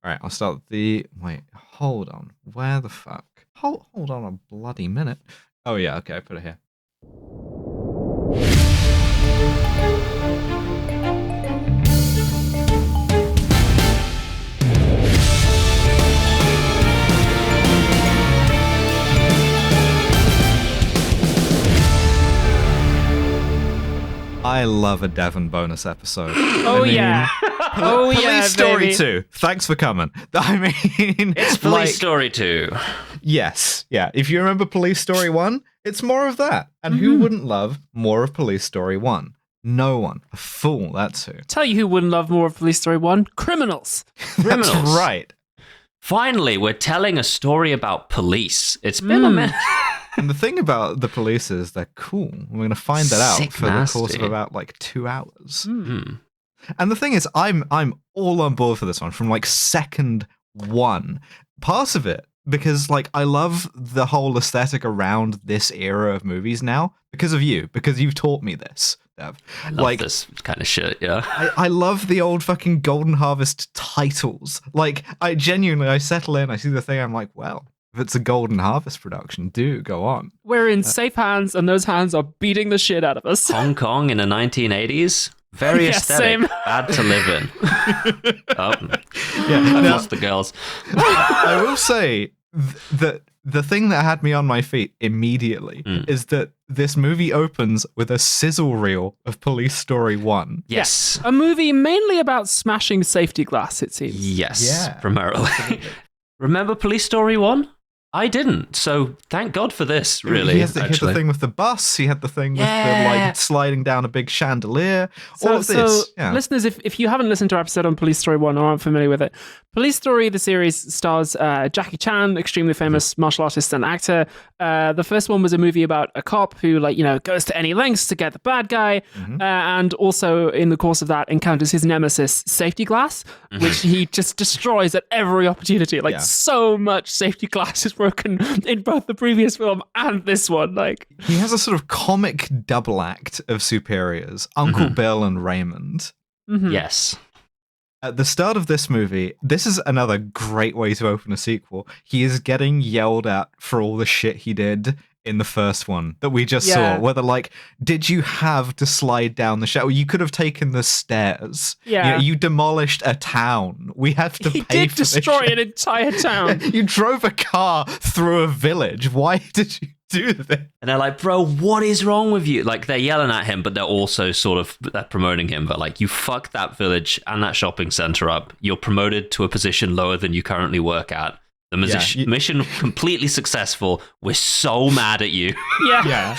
All right, I'll start wait, hold on. Where the fuck? Hold on a bloody minute. Oh yeah, okay, I put it here. I love a Devon bonus episode. Oh, yeah. Oh, Police yeah, Story baby. 2. Thanks for coming. I mean, It's Police Story 2. Yes, yeah. If you remember Police Story 1, it's more of that. And who wouldn't love more of Police Story 1? No one. A fool, that's who. Tell you who wouldn't love more of Police Story 1? Criminals. That's right. Finally, we're telling a story about police. It's been a minute. And the thing about the police is they're cool. We're going to find that out Sick for the course of nasty. about 2 hours. Mm. And the thing is, I'm all on board for this one from second one. Part of it because I love the whole aesthetic around this era of movies now because of you, because you've taught me this, Dev. I love this kind of shit, yeah. I love the old fucking Golden Harvest titles. I settle in, I see the thing, I'm like, well, if it's a Golden Harvest production, do go on. We're in safe hands, and those hands are beating the shit out of us. Hong Kong in the 1980s. Very Yeah, aesthetic. same. Bad to live in. Yeah, I've now, lost the girls. I will say that the thing that had me on my feet immediately is that this movie opens with a sizzle reel of Police Story 1. Yes. A movie mainly about smashing safety glass, it seems. Yes. Yeah, Primarily. Remember Police Story 1? I didn't, so thank God for this, really. He had the thing with the bus, he had the thing with the sliding down a big chandelier, all of this. Yeah. Listeners, if you haven't listened to our episode on Police Story 1 or aren't familiar with it, Police Story, the series, stars Jackie Chan, extremely famous martial artist and actor. The first one was a movie about a cop who, goes to any lengths to get the bad guy, and also in the course of that encounters his nemesis, Safety Glass, which he just destroys at every opportunity. So much safety glass is broken in both the previous film and this one. He has a sort of comic double act of superiors, Uncle Bill and Raymond. Yes. At the start of this movie, this is another great way to open a sequel. He is getting yelled at for all the shit he did in the first one that we just saw. Whether did you have to slide down the shadow? You could have taken the stairs. Yeah. You demolished a town. We have to He pay did for destroy this an entire town. You drove a car through a village. Why did you do this? And they're like, bro, what is wrong with you? They're yelling at him, but they're also sort of promoting him. But you fucked that village and that shopping center up. You're promoted to a position lower than you currently work at. The mission completely successful. We're so mad at you. Yeah.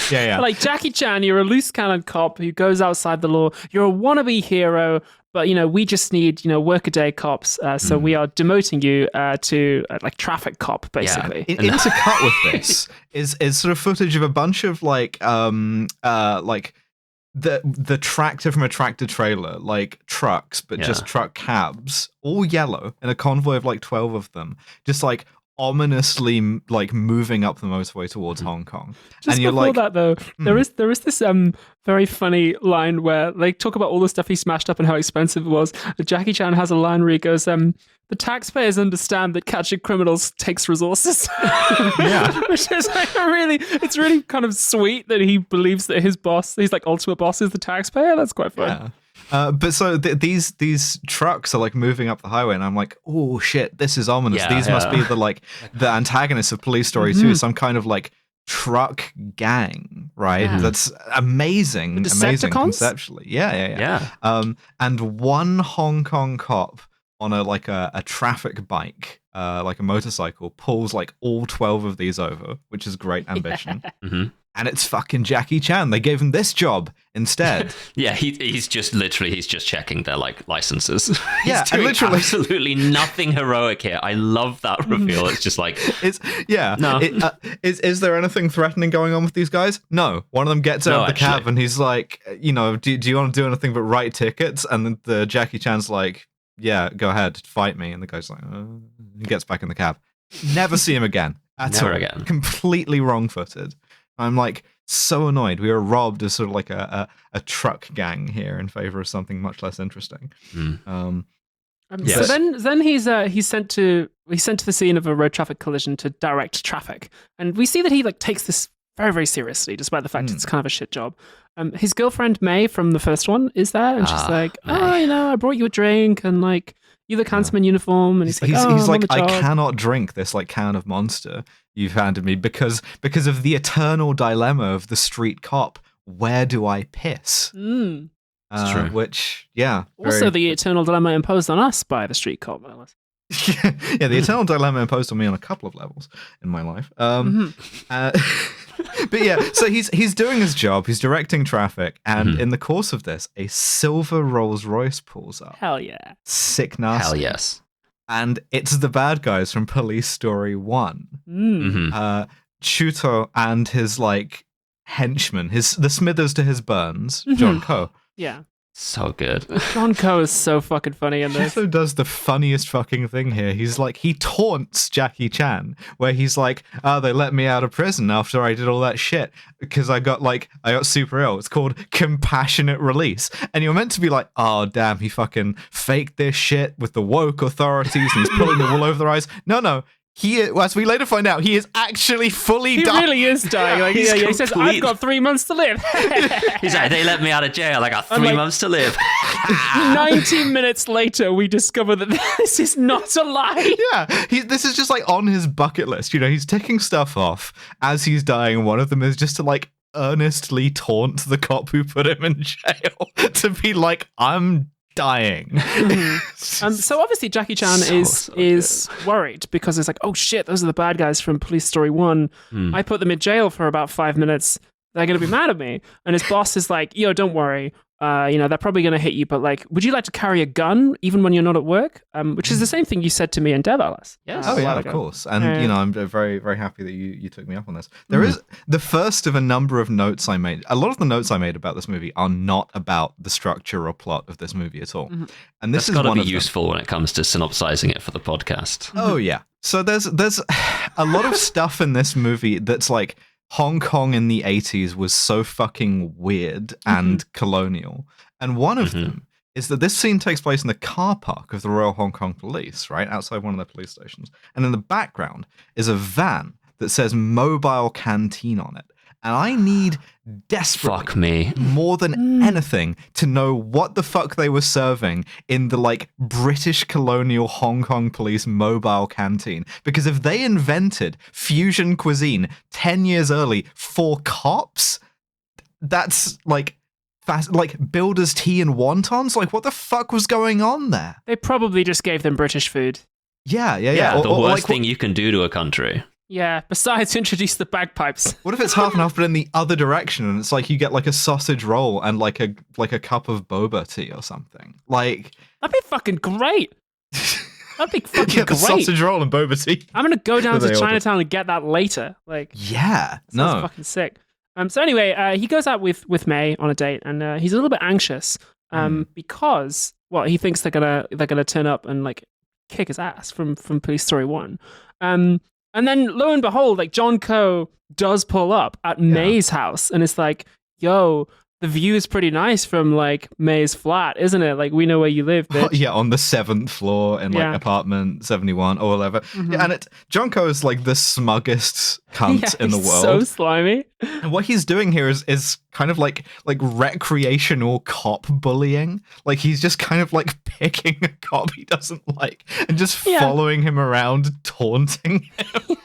Jackie Chan, you're a loose cannon cop who goes outside the law. You're a wannabe hero, but we just need workaday cops. So we are demoting you to traffic cop, basically. Yeah. Intercut with this is sort of footage of a bunch of the tractor from a tractor trailer, trucks, but just truck cabs, all yellow, in a convoy of 12 of them, just ominously moving up the motorway towards Hong Kong. Just and you're before that though, there is this very funny line where they talk about all the stuff he smashed up and how expensive it was. Jackie Chan has a line where he goes, the taxpayers understand that catching criminals takes resources. Yeah. Which is it's really kind of sweet that he believes that his ultimate boss is the taxpayer. That's quite fun. Yeah. But so these trucks are moving up the highway, and I'm like, oh shit, this is ominous. Yeah, These must be the antagonists of Police Story 2, some kind of truck gang, right? Yeah. That's amazing, The amazing Decepticons? conceptually. Yeah. And one Hong Kong cop on a traffic bike, a motorcycle, pulls all 12 of these over, which is great ambition. And it's fucking Jackie Chan. They gave him this job instead. Yeah, he's just checking their licenses. Yeah, he's doing literally absolutely nothing heroic here. I love that reveal. It's just no. Is there anything threatening going on with these guys? No. One of them gets out of the cab and he's like, do you want to do anything but write tickets? And then the Jackie Chan's like, yeah, go ahead, fight me. And the guy's like, he gets back in the cab. Never see him again. Never again. Completely wrong-footed. I'm so annoyed. We were robbed of sort of a truck gang here in favor of something much less interesting. So then he's sent to the scene of a road traffic collision to direct traffic, and we see that he like takes this very, very seriously, despite the fact it's kind of a shit job. His girlfriend May from the first one is there, and she's like, "Oh, you know, I brought you a drink, and like you look handsome in uniform." And he's like, "I cannot drink this like can of Monster you've handed me because of the eternal dilemma of the street cop. Where do I piss?" It's true. Which, also the eternal dilemma imposed on us by the street cop. The eternal dilemma imposed on me on a couple of levels in my life. But yeah, so he's doing his job. He's directing traffic, and in the course of this, a silver Rolls Royce pulls up. Hell yeah! Sick nasty. Hell yes! And it's the bad guys from Police Story 1. Chuto and his like henchman, the Smithers to his Burns, John Coe. Yeah. So good. John Coe is so fucking funny in this. He does the funniest fucking thing here. He's like, he taunts Jackie Chan, where he's like, they let me out of prison after I did all that shit because I got super ill. It's called compassionate release. And you're meant to be like, oh, damn, he fucking faked this shit with the woke authorities and he's pulling the wool over their eyes. No. As we later find out, he is actually fully dying. He really is dying. Like, he says, I've got 3 months to live. He's like, they let me out of jail. I got 3 months to live. 19 minutes later, we discover that this is not a lie. Yeah, this is just like on his bucket list. You know, he's ticking stuff off as he's dying. One of them is just to like earnestly taunt the cop who put him in jail to be like, I'm dying. So obviously Jackie Chan is worried because it's like, oh shit, those are the bad guys from Police Story 1. I put them in jail for about 5 minutes. They're going to be mad at me. And his boss is like, yo, don't worry. They're probably going to hit you, but like, would you like to carry a gun even when you're not at work? Which is the same thing you said to me and Dev, Alice. Yes. Oh yeah, of course. And I'm very, very happy that you took me up on this. There is the first of a number of notes I made. A lot of the notes I made about this movie are not about the structure or plot of this movie at all. And this has got to be useful when it comes to synopsizing it for the podcast. Oh yeah. So there's a lot of stuff in this movie that's like, Hong Kong in the 80s was so fucking weird and colonial. And one of them is that this scene takes place in the car park of the Royal Hong Kong Police, right? Outside one of their police stations. And in the background is a van that says Mobile Canteen on it. And I need desperately more than anything to know what the fuck they were serving in the like British colonial Hong Kong police mobile canteen. Because if they invented fusion cuisine 10 years early for cops, that's like builder's tea and wontons. Like what the fuck was going on there? They probably just gave them British food. Yeah. The worst thing you can do to a country. Yeah, besides introduce the bagpipes. What if it's half and half, but in the other direction, and it's like you get like a sausage roll and like a cup of boba tea or something? Like that'd be fucking great. That'd be fucking great. Sausage roll and boba tea. I'm gonna go down to Chinatown and get that later. Like, yeah, sounds fucking sick. So anyway, he goes out with May on a date, and he's a little bit anxious because he thinks they're gonna turn up and like kick his ass from Police Story 1. And then, lo and behold, like John Coe does pull up at May's house, and it's like, "Yo, the view is pretty nice from like May's flat, isn't it? Like we know where you live, bitch." Yeah, on the 7th floor in like apartment 71 or whatever. Yeah, and John Coe is like the smuggest cunt in the world. So slimy. And what he's doing here is kind of like recreational cop bullying. Like he's just kind of like picking a cop he doesn't like and just following him around, taunting him.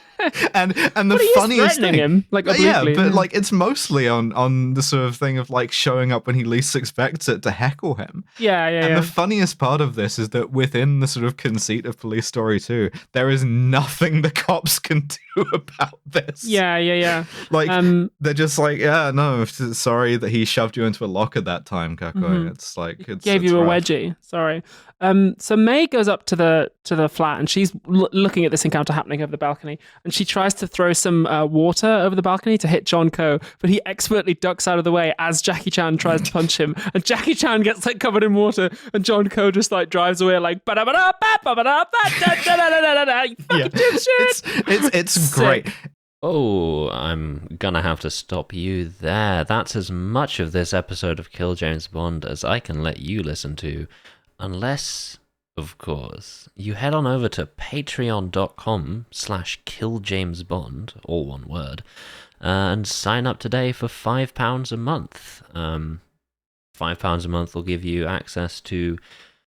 And the funniest thing, him, like obliquely. but like it's mostly on the sort of thing of like showing up when he least expects it to heckle him. And the funniest part of this is that within the sort of conceit of Police Story 2, there is nothing the cops can do about this. Like they're just like, no, sorry that he shoved you into a locker that time, Kakoi. It's like it's gave you a rough. wedgie. Sorry. So May goes up to the flat, and she's looking at this encounter happening over the balcony, and she tries to throw some water over the balcony to hit John Coe, but he expertly ducks out of the way as Jackie Chan tries to punch him, and Jackie Chan gets like covered in water, and John Coe just like drives away like it's great. Oh, I'm gonna have to stop you there. That's as much of this episode of Kill James Bond as I can let you listen to. Unless... of course, you head on over to patreon.com/killjamesbond, all one word, and sign up today for £5 a month. £5 a month will give you access to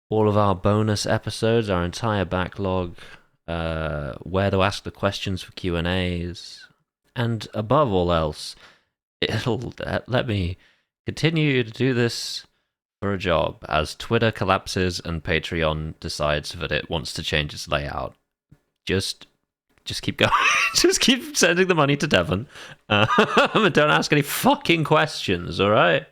all of our bonus episodes, our entire backlog, where to ask the questions for Q&As, and above all else, it'll let me continue to do this for a job as Twitter collapses and Patreon decides that it wants to change its layout. Just keep going. Just keep sending the money to Devon. Don't ask any fucking questions, all right?